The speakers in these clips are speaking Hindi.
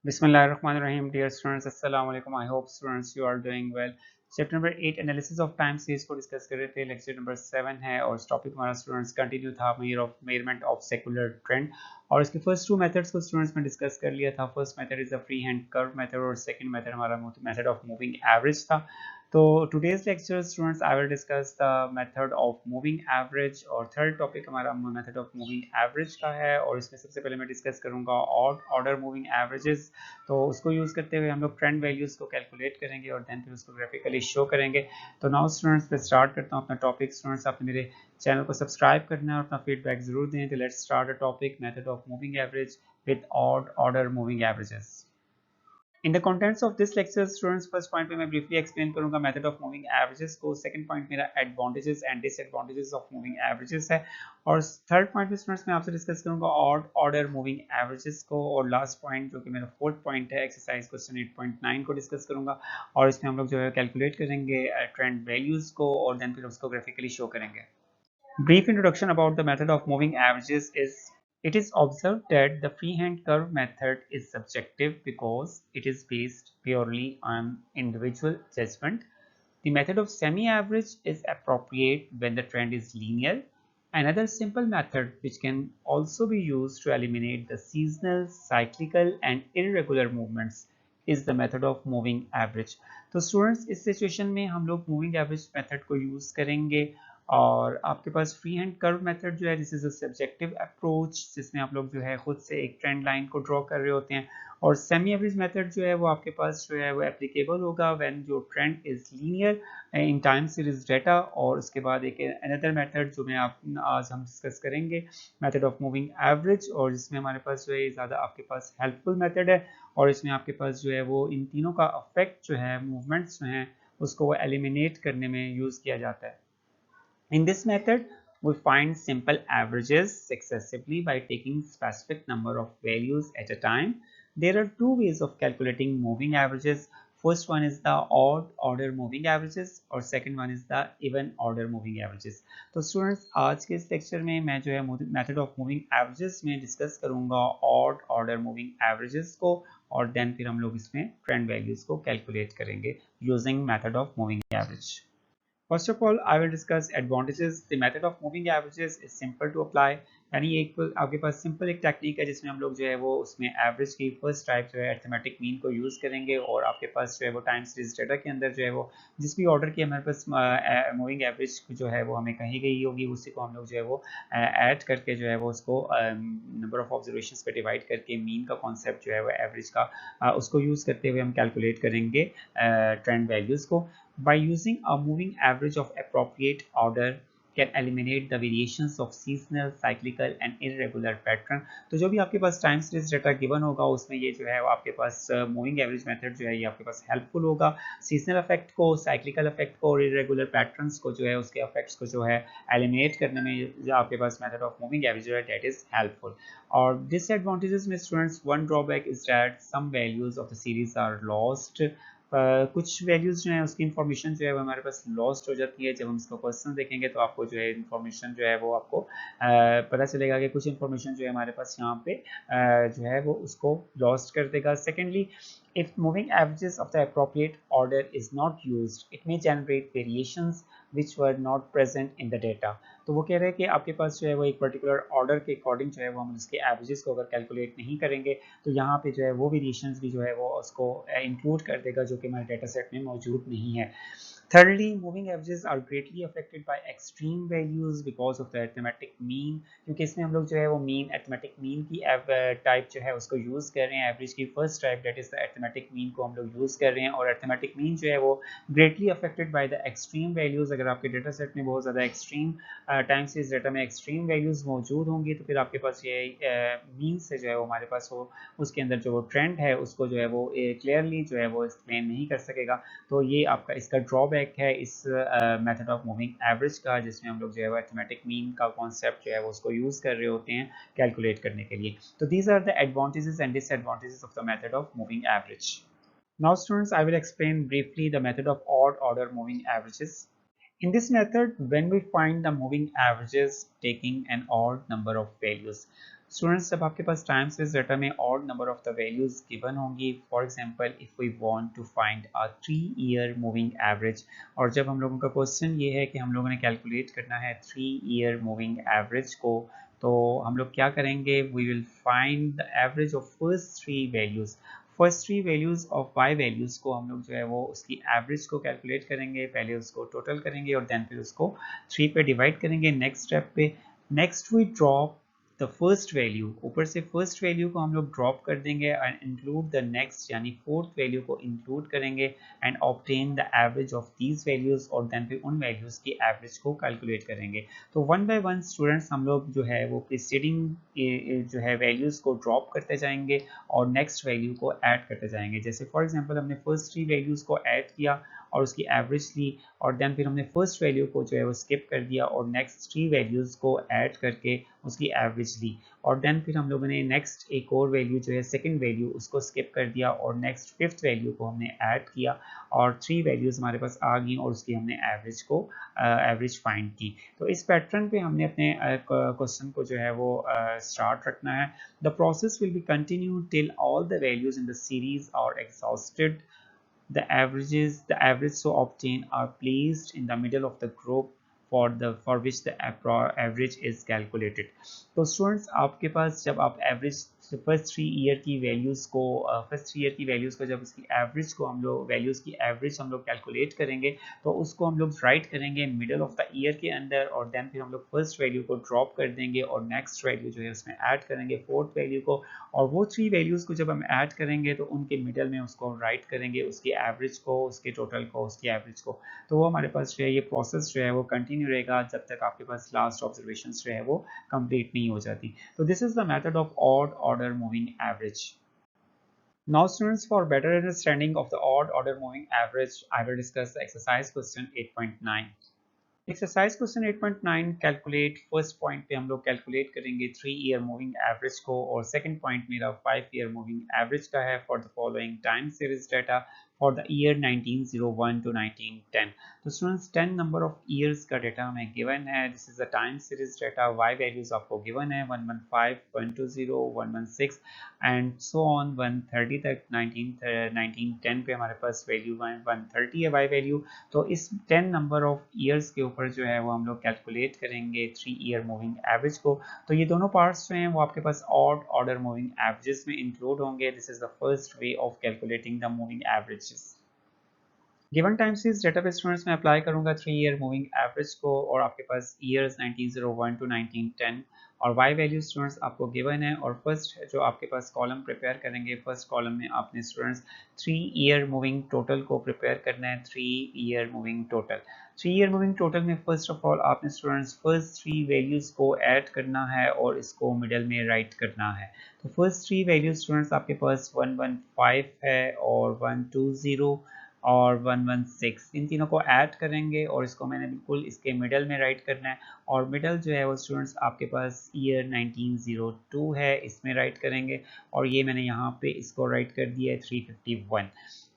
Bismillahirrahmanirrahim. Dear students, Assalamu alaikum. I hope students you are doing well. Chapter number 8 analysis of time series को डिस्कस कर रहे थे। लेक्चर नंबर 7 है और इस टॉपिक हमारा स्टूडेंट्स कंटिन्यू था मेजरमेंट ऑफ सेकुलर ट्रेंड। और इसके फर्स्ट टू मेथड्स को स्टूडेंट्स ने डिस्कस कर लिया था। First method is the free hand curve method और सेकंड मेथड हमारा मेथड ऑफ मूविंग एवरेज था। तो today's lecture students I will discuss the method of moving average और थर्ड टॉपिक हमारा मेथड ऑफ मूविंग एवरेज का है। और इसमें सबसे पहले मैं डिस्कस करूंगा ऑड ऑर्डर मूविंग एवरेजेस। तो उसको यूज़ करते हुए हम लोग ट्रेंड वैल्यूज़ को कैलकुलेट करेंगे और देन फिर उसको ग्राफिकली शो करेंगे। तो नाउ स्टूडेंट्स मैं स्टार्ट करता हूँ अपना टॉपिक। स्टूडेंट्स आपने मेरे चैनल को सब्सक्राइब करना है और अपना फीडबैक जरूर दें। तो let's start a topic method of moving average with odd order moving averages. In the contents of this lecture students first point पे मैं ब्रीफली एक्सप्लेन करूंगा मेथड ऑफ मूविंग एवरेजेस को। सेकंड पॉइंट मेरा advantages and disadvantages of moving averages है। और थर्ड पॉइंट पे स्टूडेंट्स मैं आपसे डिस्कस करूंगा ऑड ऑर्डर मूविंग एवरेजेस को। और लास्ट पॉइंट जो कि मेरा फोर्थ पॉइंट है एक्सरसाइज क्वेश्चन 8.9 को डिस्कस करूंगा। और इसमें हम लोग जो है कैलकुलेट करेंगे ट्रेंड वैल्यूज को और देन फिर उसको ग्राफिकली शो करेंगे। Brief introduction about the method of moving averages is it is observed that the freehand curve method is subjective because it is based purely on individual judgment. The method of semi-average is appropriate when the trend is linear. Another simple method which can also be used to eliminate the seasonal, cyclical and irregular movements is the method of moving average. तो स्टूडेंट्स इस सिचुएशन में हम लोग मूविंग एवरेज मेथड को यूज़ करेंगे। और आपके पास फ्री हैंड कर्व मेथड जो है this is a subjective approach जिसमें आप लोग जो है खुद से एक ट्रेंड लाइन को ड्रॉ कर रहे होते हैं। और सेमी एवरेज मेथड जो है वो आपके पास जो है वो एप्लीकेबल होगा व्हेन जो trend is linear in time series data. और उसके बाद एक अनदर मेथड जो मैं आप आज हम डिस्कस करेंगे मेथड ऑफ मूविंग एवरेज और जिसमें हमारे पास जो है ज़्यादा आपके पास हेल्पफुल मेथड है। और इसमें आपके पास जो है वो इन तीनों का अफेक्ट जो है मूवमेंट्स जो हैं उसको वो एलिमिनेट करने में यूज़ किया जाता है। In this method, we find simple averages successively by taking specific number of values at a time. There are two ways of calculating moving averages. First one is the odd order moving averages और second one is the even order moving averages. तो students आज के इस लेक्चर में मैं जो है मेथड ऑफ मूविंग एवरेजेस में डिस्कस करूंगा ऑड ऑर्डर मूविंग एवरेजेस को। और देन फिर हम लोग इसमें ट्रेंड वैल्यूज को कैलकुलेट करेंगे using method of moving average. First of all, I will discuss advantages. The method of moving averages is simple to apply. यानी एक आपके पास सिंपल एक टेक्निक है जिसमें हम लोग जो है वो उसमें एवरेज की फर्स्ट टाइप जो है अर्थमेटिक मीन को यूज़ करेंगे। और आपके पास जो है वो टाइम सीरीज डेटा के अंदर जो है वो जिस भी ऑर्डर की हमारे पास मूविंग एवरेज जो है वो हमें कही गई होगी उसी को हम लोग जो है वो ऐड करके जो है वो उसको नंबर ऑफ ऑब्जर्वेशन पे डिवाइड करके मीन का कॉन्सेप्ट जो है वो एवरेज का उसको यूज़ करते हुए हम कैलकुलेट करेंगे ट्रेंड वैल्यूज़ को। By using a moving average of appropriate order can eliminate the variations of seasonal, cyclical and irregular pattern। तो जो भी आपके पास टाइम सीरीज डेटा गिवन होगा उसमें ये जो है वो आपके पास मूविंग एवरेज मेथड जो है ये आपके पास हेल्पफुल होगा। सीजनल इफेक्ट को, साइक्लिकल इफेक्ट को और इरेगुलर पैटर्न्स को जो है उसके इफेक्ट्स को जो है एलिमिनेट करने में जो आपके पास मेथड ऑफ मूविंग एवरेज जो है दैट इज हेल्पफुल। और डिसएडवांटेजेस में students one drawback is that some values of the series are lost. कुछ वैल्यूज़ जो हैं उसकी इन्फॉर्मेशन जो है वो हमारे पास लॉस्ट हो जाती है। जब हम इसको क्वेश्चन देखेंगे तो आपको जो है इन्फॉर्मेशन जो है वो आपको पता चलेगा कि कुछ इन्फॉर्मेशन जो है हमारे पास यहाँ पे जो है वो उसको लॉस्ट कर देगा। Secondly, if moving averages of the appropriate order is not used, it may generate variations which were not present in the data। तो वो कह रहे हैं कि आपके पास जो है वो एक पर्टिकुलर ऑर्डर के अकॉर्डिंग जो है वो हम उसके एवरेजेस को अगर कैलकुलेट नहीं करेंगे तो यहाँ पे जो है वो वेरिएशंस भी जो है वो उसको इंक्लूड कर देगा जो कि हमारे डेटा सेट में मौजूद नहीं है। Thirdly, moving averages are greatly affected by extreme values because of the arithmetic mean। क्योंकि इसमें हम लोग जो है वो मीन अर्थमेटिक मीन की टाइप जो है उसको यूज़ कर रहे हैं। एवरेज की first type that is the arithmetic mean को हम लोग यूज़ कर रहे हैं। और अर्थमेटिक मीन जो है वो greatly affected by the extreme values. अगर आपके डेटा सेट में बहुत ज़्यादा एक्सट्रीम टाइम सीरीज डेटा में एक्सट्रीम वैल्यूज़ मौजूद होंगी तो फिर आपके पास ये मीन से जो है वो हमारे पास हो उसके अंदर जो वो ट्रेंड है उसको जो है वो क्लियरली जो है वो एक्सप्लेन नहीं कर सकेगा। तो ये आपका इसका ड्रॉबैक है इस मेथड ऑफ मूविंग एवरेज का जिसमें हम लोग जो है वो अर्थमेटिक मीन का कॉन्सेप्ट जो है वो उसको यूज़ कर रहे होते हैं कैलकुलेट करने के लिए। तो these are the advantages and disadvantages of the method of moving average. Now students, I will explain briefly the method of odd order moving averages. In this method, when we find the moving averages taking an odd number of values, students जब आपके पास टाइम सीरीज डाटा में odd number of the values given होंगी, for example if we want to find a 3 year moving average, और जब हम लोगों का क्वेश्चन ये है कि हम लोगों ने कैलकुलेट करना है 3 ईयर मूविंग एवरेज को, तो हम लोग क्या करेंगे, we will find the average of first three values of Y values को हम लोग जो है वो उसकी एवरेज को कैलकुलेट करेंगे, पहले उसको टोटल करेंगे और देन फिर उसको 3 पे डिवाइड करेंगे। नेक्स्ट स्टेप पे next we drop the first value, ऊपर से फर्स्ट वैल्यू को हम लोग ड्रॉप कर देंगे एंड इंक्लूड द नेक्स्ट यानी फोर्थ वैल्यू को इंक्लूड करेंगे and obtain the average of these values, और देन फिर उन वैल्यूज की एवरेज को कैलकुलेट करेंगे। तो वन बाय वन स्टूडेंट्स हम लोग जो है वो प्रीसीडिंग जो है वैल्यूज को ड्रॉप करते जाएंगे और नेक्स्ट वैल्यू को ऐड करते जाएंगे। जैसे फॉर एग्जांपल हमने फर्स्ट थ्री वैल्यूज को ऐड किया और उसकी एवरेज ली, और देन फिर हमने फर्स्ट वैल्यू को जो है वो स्किप कर दिया और नेक्स्ट थ्री वैल्यूज को ऐड करके उसकी एवरेज ली, और देन फिर हम लोगों ने नेक्स्ट एक और वैल्यू जो है सेकंड वैल्यू उसको स्किप कर दिया और नेक्स्ट फिफ्थ वैल्यू को हमने ऐड किया और थ्री वैल्यूज हमारे पास आ गई और उसकी हमने एवरेज फाइंड की। तो इस पैटर्न पे हमने अपने क्वेश्चन को जो है वो स्टार्ट रखना है। The process will be continue till all the values in the series are exhausted, the average so obtained are placed in the middle of the group for which the average is calculated। तो स्टूडेंट्स आपके पास जब आप एवरेज फर्स्ट थ्री ईयर की वैल्यूज को जब उसकी एवरेज को हम लोग वैल्यूज की एवरेज हम लोग कैलकुलेट करेंगे, तो उसको हम लोग राइट करेंगे मिडल ऑफ द ईयर के अंदर, और देन फिर हम लोग फर्स्ट वैल्यू को ड्रॉप कर देंगे और नेक्स्ट वैल्यू जो है उसमें ऐड करेंगे फोर्थ वैल्यू को, और वो थ्री वैल्यूज को जब हम ऐड करेंगे तो उनके मिडल में उसको राइट करेंगे, उसकी एवरेज को, उसके टोटल को, उसकी एवरेज को। तो वो हमारे पास जो है ये प्रोसेस जो है वो कंटिन्यू रहेगा जब तक आपके पास लास्ट ऑब्जर्वेशन जो है वो कंप्लीट नहीं हो जाती। तो this is the method of odd order moving average. Now students, for better understanding of the odd order moving average, I will discuss the exercise question 8.9। Exercise question 8.9 calculate, first point पे हम लोग कैलकुलेट करेंगे 3 ईयर मूविंग एवरेज को, और सेकंड पॉइंट मेरा 5 ईयर मूविंग एवरेज का है for the following time series data for the year 1901 to 1910। तो स्टूडेंट्स 10 नंबर ऑफ ईयर्स का डाटा हमें गिवन है। This is the time series data, Y values आपको गिवन है 115, 120, 116 एंड सो ऑन 130 तक। 1910 पे हमारे पास वैल्यू 130 है वाई वैल्यू। तो इस 10 नंबर ऑफ ईयर्स के ऊपर जो है वो हम लोग कैलकुलेट करेंगे 3 ईयर मूविंग एवरेज को। तो ये दोनों पार्ट्स जो हैं वो आपके पास ऑड ऑर्डर मूविंग एवरेजेस में इंक्लूड होंगे। This is the first way of calculating the moving averages. Given time series data पे स्टूडेंट्स में अप्लाई करूंगा 3 ईयर मूविंग एवरेज को, और आपके पास ईयर्स 1901 टू 1910 और वाई वैल्यू स्टूडेंट्स आपको गिवन है। और फर्स्ट जो आपके पास कॉलम प्रिपेयर करेंगे, फर्स्ट कॉलम में आपने स्टूडेंट्स 3 ईयर मूविंग टोटल को प्रिपेयर करना है। 3 year moving total, 3 year moving total में फर्स्ट ऑफ ऑल आपने स्टूडेंट्स फर्स्ट थ्री वैल्यूज को ऐड करना है और इसको मिडल में राइट करना है। तो फर्स्ट थ्री वैल्यूज स्टूडेंट्स आपके पास 115 है और 120 और 116, इन तीनों को ऐड करेंगे और इसको मैंने बिल्कुल इसके मिडल में राइट करना है। और मिडल जो है वो स्टूडेंट्स आपके पास ईयर 1902 है, इसमें राइट करेंगे, और ये मैंने यहाँ पे इसको राइट कर दिया है 351।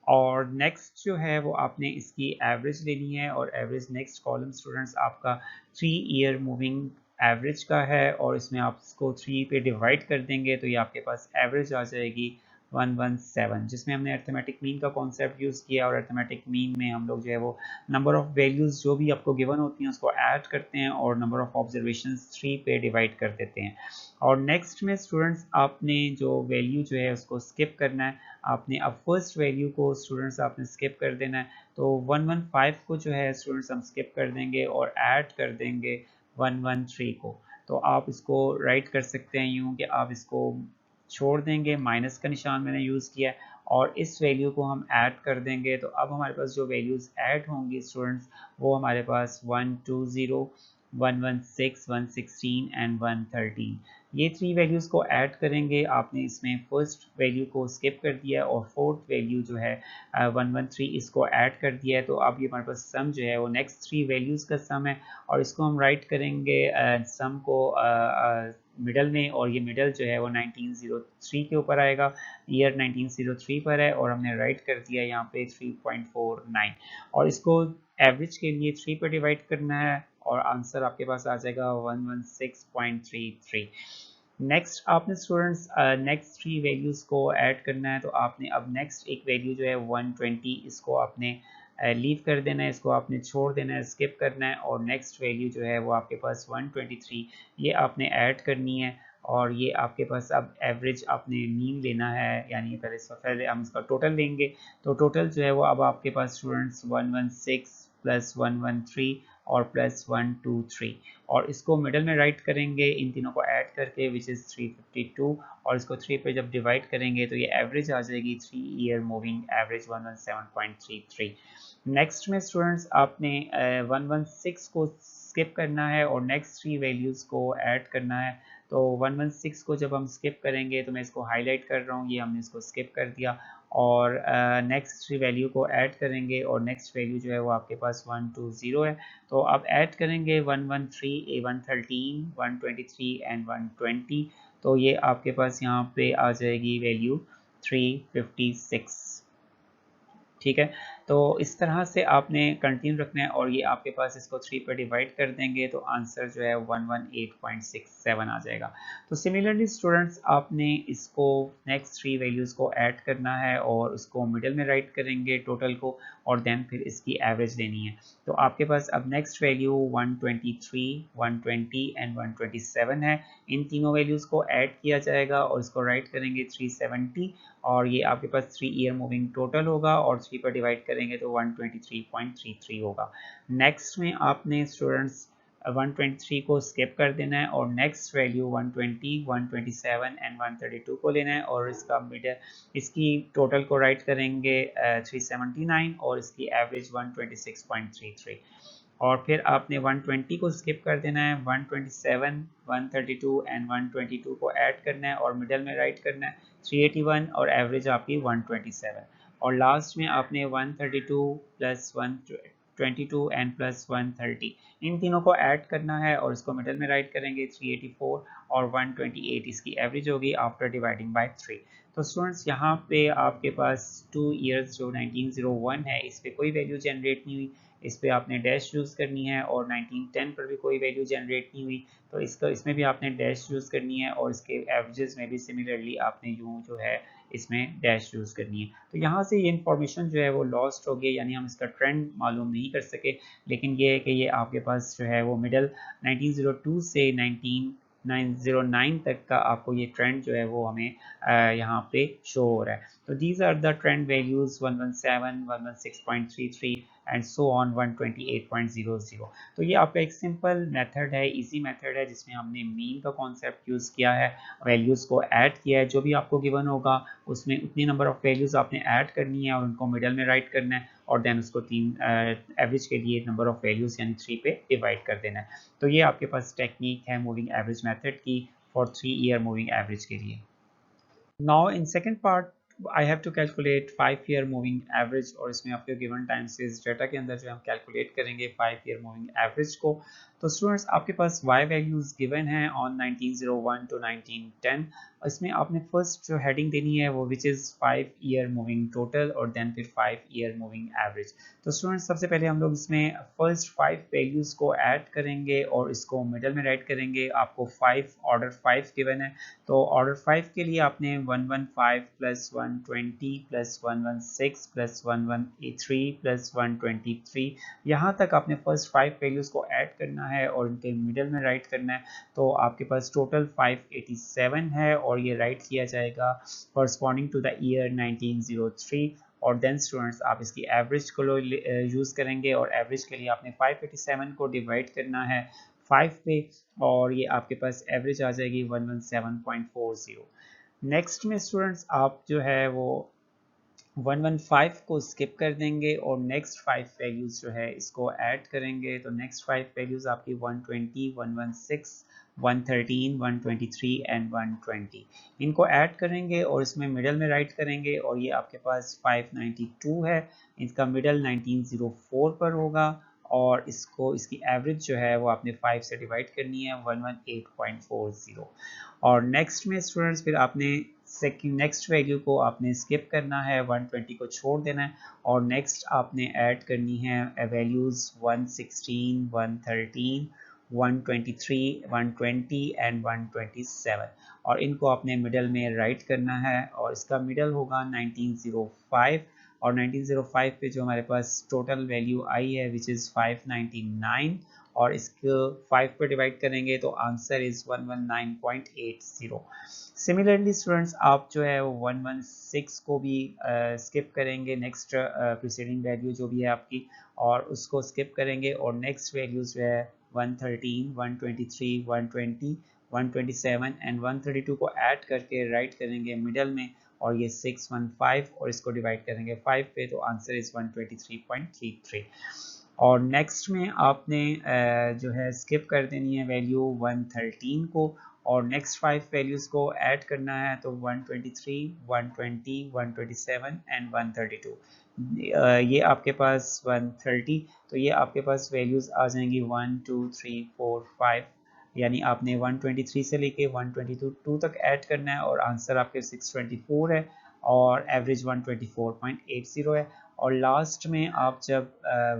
और नेक्स्ट जो है वो आपने इसकी एवरेज लेनी है, और एवरेज नेक्स्ट कॉलम स्टूडेंट्स आपका 3 ईयर मूविंग एवरेज का है, और इसमें आप इसको 3 पे डिवाइड कर देंगे तो ये आपके पास एवरेज आ जाएगी 117, जिसमें हमने अर्थमेटिक मीन का कॉन्सेप्ट यूज़ किया। और अर्थमेटिक मीन में हम लोग जो है वो नंबर ऑफ वैल्यूज़ जो भी आपको गिवन होती हैं उसको ऐड करते हैं और नंबर ऑफ ऑब्जर्वेशंस 3 पे डिवाइड कर देते हैं। और नेक्स्ट में स्टूडेंट्स आपने जो वैल्यू जो है उसको स्किप करना है। आपने अब फर्स्ट वैल्यू को स्टूडेंट्स आपने स्किप कर देना है, तो 115 को जो है स्टूडेंट्स हम स्किप कर देंगे और ऐड कर देंगे 113 को। तो आप इसको राइट कर सकते हैं यूँ कि आप इसको छोड़ देंगे, माइनस का निशान मैंने यूज़ किया है, और इस वैल्यू को हम ऐड कर देंगे। तो अब हमारे पास जो वैल्यूज़ ऐड होंगी स्टूडेंट्स वो हमारे पास 120, 116, 116 एंड 113, ये थ्री वैल्यूज़ को ऐड करेंगे। आपने इसमें फर्स्ट वैल्यू को स्किप कर दिया और फोर्थ वैल्यू जो है 113 इसको ऐड कर दिया है। तो अब ये हमारे पास सम जो है वो नेक्स्ट थ्री वैल्यूज़ का सम है, और इसको हम राइट करेंगे सम को मिडल में, और ये मिडल जो है वो 1903 के ऊपर आएगा, ईयर 1903 पर है, और हमने राइट कर दिया यहाँ पे 3.49, और इसको एवरेज के लिए 3 पे डिवाइड करना है और आंसर आपके पास आ जाएगा 116.33। नेक्स्ट आपने स्टूडेंट्स नेक्स्ट 3 वैल्यूज़ को ऐड करना है, तो आपने अब नेक्स्ट एक वैल्यू जो है 120 इसको आपने लीव कर देना है, इसको आपने छोड़ देना है, स्किप करना है, और नेक्स्ट वैल्यू जो है वो आपके पास 123 ये आपने ऐड करनी है। और ये आपके पास अब एवरेज आपने मीन लेना है, यानी पहले हम इसका टोटल लेंगे। तो टोटल जो है वो अब आपके पास स्टूडेंट्स 116 प्लस 113 और प्लस 123, और इसको मिडल में राइट करेंगे इन तीनों को ऐड करके विच इज़ 352, और इसको 3 पे जब डिवाइड करेंगे तो ये एवरेज आ जाएगी 3 ईयर मूविंग एवरेज 117.33। नेक्स्ट में स्टूडेंट्स आपने 116 को स्किप करना है और नेक्स्ट 3 वैल्यूज़ को ऐड करना है। तो 116 को जब हम स्किप करेंगे, तो मैं इसको हाईलाइट कर रहा हूँ, ये हमने इसको स्किप कर दिया, और नेक्स्ट वैल्यू को ऐड करेंगे, और नेक्स्ट वैल्यू जो है वो आपके पास 120 है। तो अब ऐड करेंगे 113 113 123 एंड 120, तो ये आपके पास यहाँ पे आ जाएगी वैल्यू 356। ठीक है, तो इस तरह से आपने कंटिन्यू रखना है, और ये आपके पास इसको 3 पर डिवाइड कर देंगे तो आंसर जो है 118.67 आ जाएगा। तो सिमिलरली स्टूडेंट्स आपने इसको नेक्स्ट 3 वैल्यूज़ को ऐड करना है और उसको मिडल में राइट करेंगे टोटल को, और देन फिर इसकी एवरेज लेनी है। तो आपके पास अब नेक्स्ट वैल्यू 123 120 एंड 127 है। इन तीनों वैल्यूज़ को ऐड किया जाएगा और इसको राइट करेंगे 370, और ये आपके पास 3 ईयर मूविंग टोटल होगा, और 3 पर डिवाइड करेंगे तो 123.33 होगा। नेक्स्ट में आपने स्टूडेंट्स 123 को स्किप कर देना है और नेक्स्ट वैल्यू 120 127 एंड 132 को लेना है, और इसका मिडल इसकी टोटल को राइट करेंगे 379, और इसकी एवरेज 126.33। और फिर आपने 120 को स्किप कर देना है, 127 132 एंड 122 को ऐड करना है और मिडल में राइट करना है 381, और एवरेज आपकी 127। और लास्ट में आपने 132 प्लस 122 एंड प्लस 130 इन तीनों को ऐड करना है, और इसको मिडल में राइट करेंगे 384, और 128 इसकी एवरेज होगी आफ्टर डिवाइडिंग बाय 3। तो स्टूडेंट्स यहाँ पे आपके पास 2 ईयर्स जो 1901 है इस पर कोई वैल्यू जनरेट नहीं हुई, इस पर आपने डैश यूज़ करनी है, और 1910 पर भी कोई वैल्यू जनरेट नहीं हुई, तो इसमें भी आपने डैश यूज़ करनी है, और इसके एवरेजेस में भी सिमिलरली आपने यूँ जो है इसमें डैश यूज़ करनी है। तो यहाँ से ये इन्फॉर्मेशन जो है वो लॉस्ट हो गई, यानी हम इसका ट्रेंड मालूम नहीं कर सके, लेकिन ये है कि ये आपके पास जो है वो मिडल 1902 से 1909 तक का आपको ये ट्रेंड जो है वो हमें यहाँ पे शो हो रहा है। तो these are the trend values 117 116.33 and so on 128.00। तो ये आपका एक सिंपल मेथड है, इजी मेथड है, जिसमें हमने मीन का कॉन्सेप्ट यूज़ किया है, वैल्यूज़ को ऐड किया है, जो भी आपको गिवन होगा उसमें उतनी नंबर ऑफ वैल्यूज़ आपने ऐड करनी है और उनको मिडल में राइट करना है, और देन उसको तीन एवरेज के लिए नंबर ऑफ वैल्यूज़ यानी 3 पे डिवाइड कर देना है। तो ये आपके पास टेक्निक है मूविंग एवरेज मेथड की फॉर 3 ईयर मूविंग एवरेज के लिए। Now in second part I have to calculate 5 year moving average, और इसमें आपके given time series data के अंदर जो हम calculate करेंगे 5 year moving average को। तो स्टूडेंट्स आपके पास y values given हैं on 1901 to 1910, इसमें आपने फर्स्ट जो हेडिंग देनी है वो which is 5 year moving total, और देन फिर 5 ईयर मूविंग एवरेज। तो स्टूडेंट्स सबसे पहले हम लोग इसमें फर्स्ट 5 वैल्यूज़ को ऐड करेंगे और इसको मिडल में राइट करेंगे। आपको 5 ऑर्डर 5 गिवन है, तो ऑर्डर 5 के लिए आपने 115 प्लस 120 प्लस 116 प्लस 113 प्लस 123 यहाँ तक आपने फर्स्ट 5 वैल्यूज़ को ऐड करना है और इनके मिडल में राइट करना है। तो आपके पास टोटल 587 है, और ये राइट किया जाएगा कॉरस्पॉन्डिंग टू द ईयर 1903। और देन स्टूडेंट्स आप इसकी एवरेज को यूज़ करेंगे, और एवरेज के लिए आपने 587 को डिवाइड करना है 5 पे, और ये आपके पास एवरेज आ जाएगी 117.40। नेक्स्ट में स्टूडेंट्स आप जो है वो 115 को स्किप कर देंगे और नेक्स्ट 5 वैल्यूज़ जो है इसको ऐड करेंगे। तो नेक्स्ट 5 वैल्यूज़ आपकी 120 116 113 123 एंड 120 इनको ऐड करेंगे और इसमें मिडल में राइट करेंगे, और ये आपके पास 592 है, इसका मिडल 1904 पर होगा, और इसकी एवरेज जो है वो आपने 5 से डिवाइड करनी है 118.40। और नेक्स्ट में स्टूडेंट्स फिर आपने नेक्स्ट वैल्यू को आपने स्किप करना है, 120 को छोड़ देना है, और नेक्स्ट आपने ऐड करनी है वैल्यूज़ 116 113 123, 120 एंड 127, और इनको आपने मिडल में राइट करना है, और इसका मिडल होगा 1905, और 1905 पे जो हमारे पास टोटल वैल्यू आई है विच इज़ 599, और इसको 5 पे डिवाइड करेंगे तो आंसर इज़ 119.80। सिमिलरली स्टूडेंट्स, आप जो है वो 116 को भी स्किप करेंगे, नेक्स्ट प्रीसीडिंग वैल्यू जो भी है आपकी, और उसको स्किप करेंगे, और नेक्स्ट वैल्यूज जो है 113, 123, 120, 127 एंड 132 को ऐड करके राइट करेंगे मिडल में, और ये 615, और इसको डिवाइड करेंगे 5 पे तो आंसर इज 123.33। और नेक्स्ट में आपने जो है स्किप कर देनी है वैल्यू 113 को, और नेक्स्ट 5 वैल्यूज़ को ऐड करना है, तो 123, 120, 127 एंड 132। ये आपके पास 130, तो ये आपके पास वैल्यूज़ आ जाएंगी 1 2 3 4 5, यानी आपने 123 से लेके 122 तक ऐड करना है, और आंसर आपके 624 है, और एवरेज 124.80 है। और लास्ट में आप जब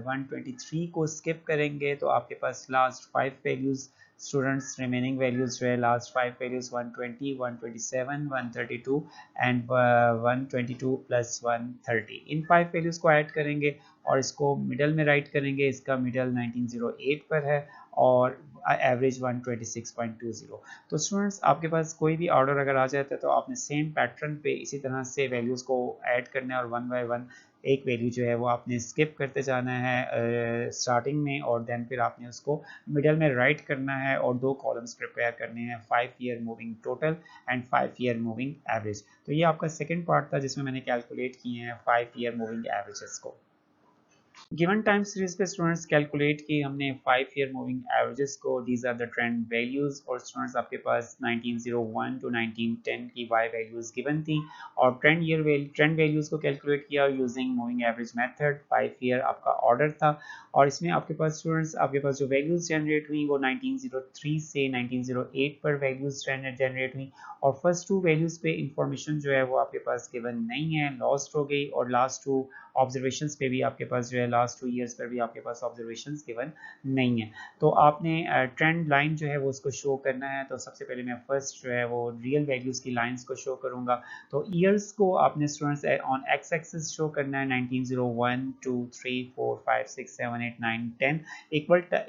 123 को स्किप करेंगे तो आपके पास last 5 values students, remaining values जो है लास्ट 5 वैल्यूज़ 120, 127, 132 एंड 122 प्लस 130, इन 5 वैल्यूज़ को ऐड करेंगे और इसको मिडल में राइट करेंगे। इसका मिडल 1908 पर है और एवरेज 126.20। तो स्टूडेंट्स, आपके पास कोई भी ऑर्डर अगर आ जाता है तो आपने सेम पैटर्न पे इसी तरह से वैल्यूज़ को ऐड करना है, और वन बाय वन एक वैल्यू जो है वो आपने स्किप करते जाना है स्टार्टिंग में, और देन फिर आपने उसको मिडल में राइट करना है, और दो कॉलम्स प्रिपेयर करने हैं, 5 year moving total and 5 year moving average. तो ये आपका सेकेंड पार्ट था जिसमें मैंने कैलकुलेट किए हैं 5 ईयर मूविंग एवरेजेस को। गिवन टाइम सीरीज पे स्टूडेंट्स कैलकुलेट की हमने 5 ईयर मूविंग एवरेजेस को, these are the trend values, और स्टूडेंट्स आपके पास 1901 टू 1910 की वाई वैल्यूज गिवन थी, और ट्रेंड वैल्यूज को कैलकुलेट किया using moving average method. 5 year आपका ऑर्डर था, और इसमें आपके पास स्टूडेंट्स आपके पास जो वैल्यूज जनरेट हुई वो 1903 से 1908 पर वैल्यूज जनरेट हुई, और फर्स्ट टू वैल्यूज पे इंफॉर्मेशन जो है वो आपके पास गिवन नहीं है, लॉस्ट हो गई, और लास्ट टू ऑब्जर्वेशंस पे भी आपके पास जो है लास्ट 2 ईयर्स पर भी आपके पास ऑब्जर्वेशंस गिवन नहीं है। तो आपने ट्रेंड लाइन जो है वो उसको शो करना है। तो सबसे पहले मैं फर्स्ट जो है वो रियल वैल्यूज़ की लाइंस को शो करूंगा। तो ईयर्स को आपने students on x axis show करना है, 1901 2 3 4 5 6 7 8 9 10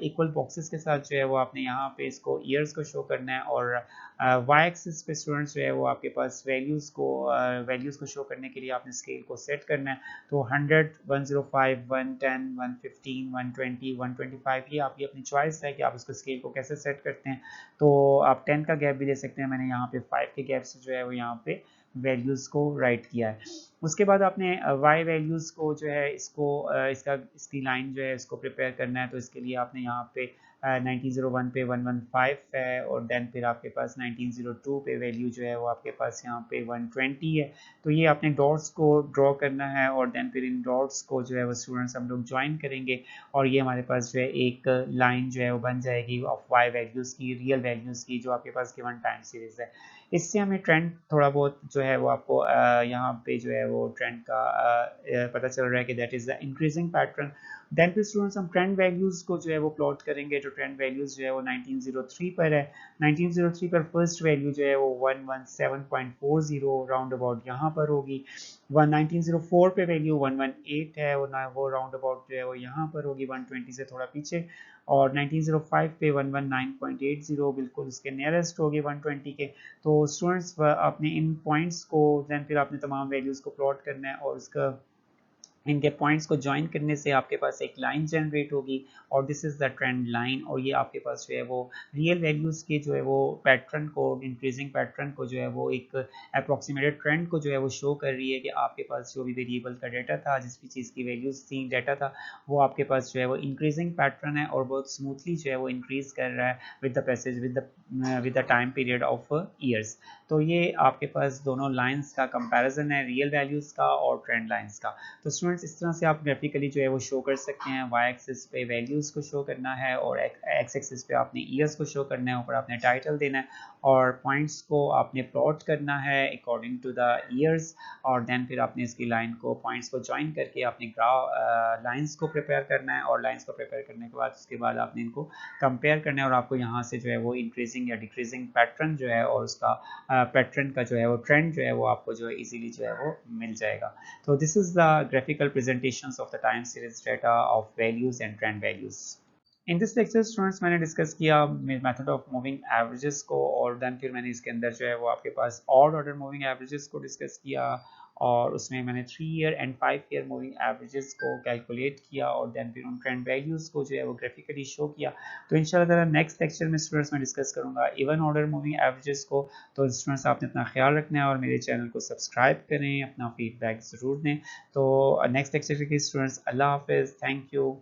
इक्वल बॉक्सेस के साथ जो है वो आपने यहाँ पे इसको ईयर्स को शो करना है, और वाई एक्सिस पे स्टूडेंट्स जो है वो आपके पास वैल्यूज़ को शो करने के लिए आपने स्केल को सेट करना है। तो 100, 105, 110, 115, 120, 125, ये आपकी अपनी चॉइस है कि आप उसको स्केल को कैसे सेट करते हैं। तो आप 10 का गैप भी दे सकते हैं, मैंने यहाँ पे 5 के गैप से जो है वो यहाँ पे वैल्यूज़ को राइट किया है। उसके बाद आपने y वैल्यूज़ को जो है इसकी लाइन जो है इसको प्रिपेयर करना है। तो इसके लिए आपने यहाँ पे 1901 पे 115 है, और देन फिर आपके पास 1902 पे वैल्यू जो है वो आपके पास यहाँ पे 120 है। तो ये आपने डॉट्स को ड्रॉ करना है, और देन फिर इन डॉट्स को जो है वो स्टूडेंट्स हम लोग ज्वाइन करेंगे, और ये हमारे पास जो है एक लाइन जो है वो बन जाएगी ऑफ वाई वैल्यूज़ की, रियल वैल्यूज़ की, जो आपके पास गिवन टाइम सीरीज है। इससे हमें ट्रेंड थोड़ा बहुत जो है वो आपको यहाँ पे जो है वो ट्रेंड का पता चल रहा है कि that is the increasing pattern. Then फिर स्टूडेंट्स हम ट्रेंड वैल्यूज़ को जो है वो प्लॉट करेंगे। जो ट्रेंड वैल्यूज़ जो है वो 1903 पर है। 1903 पर फर्स्ट वैल्यू जो है वो 117.40 राउंड अबाउट यहाँ पर होगी। 1904 पे वैल्यू 118 है, और वो राउंड अबाउट जो है वो यहाँ पर होगी 120 से थोड़ा पीछे। और 1905 पे 119.80 बिल्कुल उसके नियरेस्ट होगी 120 के। तो स्टूडेंट्स अपने इन पॉइंट्स को देन फिर आपने तमाम वैल्यूज़ को प्लॉट करना है, और उसका इनके पॉइंट्स को ज्वाइन करने से आपके पास एक लाइन जनरेट होगी, और this is the trend line. और ये आपके पास जो है वो रियल वैल्यूज़ के जो है वो पैटर्न को, इंक्रीजिंग पैटर्न को जो है वो एक अप्रॉक्सीमेटेड ट्रेंड को जो है वो शो कर रही है कि आपके पास जो भी वेरिएबल का डाटा था, जिस भी चीज़ की वैल्यूज़ थी, डाटा था, वो आपके पास जो है वो इंक्रीजिंग पैटर्न है, और बहुत स्मूथली जो है वो इंक्रीज कर रहा है with the passage with the time period of years. तो ये आपके पास दोनों लाइंस का कंपैरिजन है, रियल वैल्यूज़ का और ट्रेंड लाइंस का। तो स्टूडेंट्स इस तरह से आप ग्राफिकली जो है वो शो कर सकते हैं। वाई एक्सिस पे वैल्यूज़ को शो करना है और एक्स एक्सिस पे आपने ईयर्स को शो करना है, ऊपर आपने टाइटल देना है और पॉइंट्स को आपने प्लॉट करना है अकॉर्डिंग टू द ईयर्स, और देन फिर आपने इसकी लाइन को पॉइंट्स को ज्वाइन करके आपने लाइंस को प्रिपेयर करना है, और लाइंस को प्रिपेयर करने के बाद उसके बाद आपने इनको कंपेयर करना है और आपको यहाँ से जो है वो इंक्रीजिंग या डिक्रीजिंग पैटर्न जो है और उसका पैटर्न का जो है वो ट्रेंड जो है वो आपको जो है इजीली जो है वो मिल जाएगा। तो this is the graphical presentations of the time series data of values and trend values. In this lecture students मैंने डिस्कस किया मेथड ऑफ मूविंग एवरेजेस को, और देन फिर मैंने इसके अंदर जो है वो आपके पास ऑड ऑर्डर मूविंग एवरेजेस को डिस्कस किया, और उसमें मैंने 3 year and 5 year moving averages को कैलकुलेट किया और देन फिर उन ट्रेंड वैल्यूज़ को जो है वो ग्राफिकली शो किया। तो इंशाल्लाह ताला नेक्स्ट लेक्चर में स्टूडेंट्स मैं डिस्कस करूंगा इवन ऑर्डर मूविंग एवरेजेस को। तो स्टूडेंट्स आपने अपना ख्याल रखना है और मेरे चैनल को सब्सक्राइब करें, अपना फीडबैक ज़रूर दें। तो नेक्स्ट लेक्चर के स्टूडेंट्स अल्लाह हाफिज़, थैंक यू।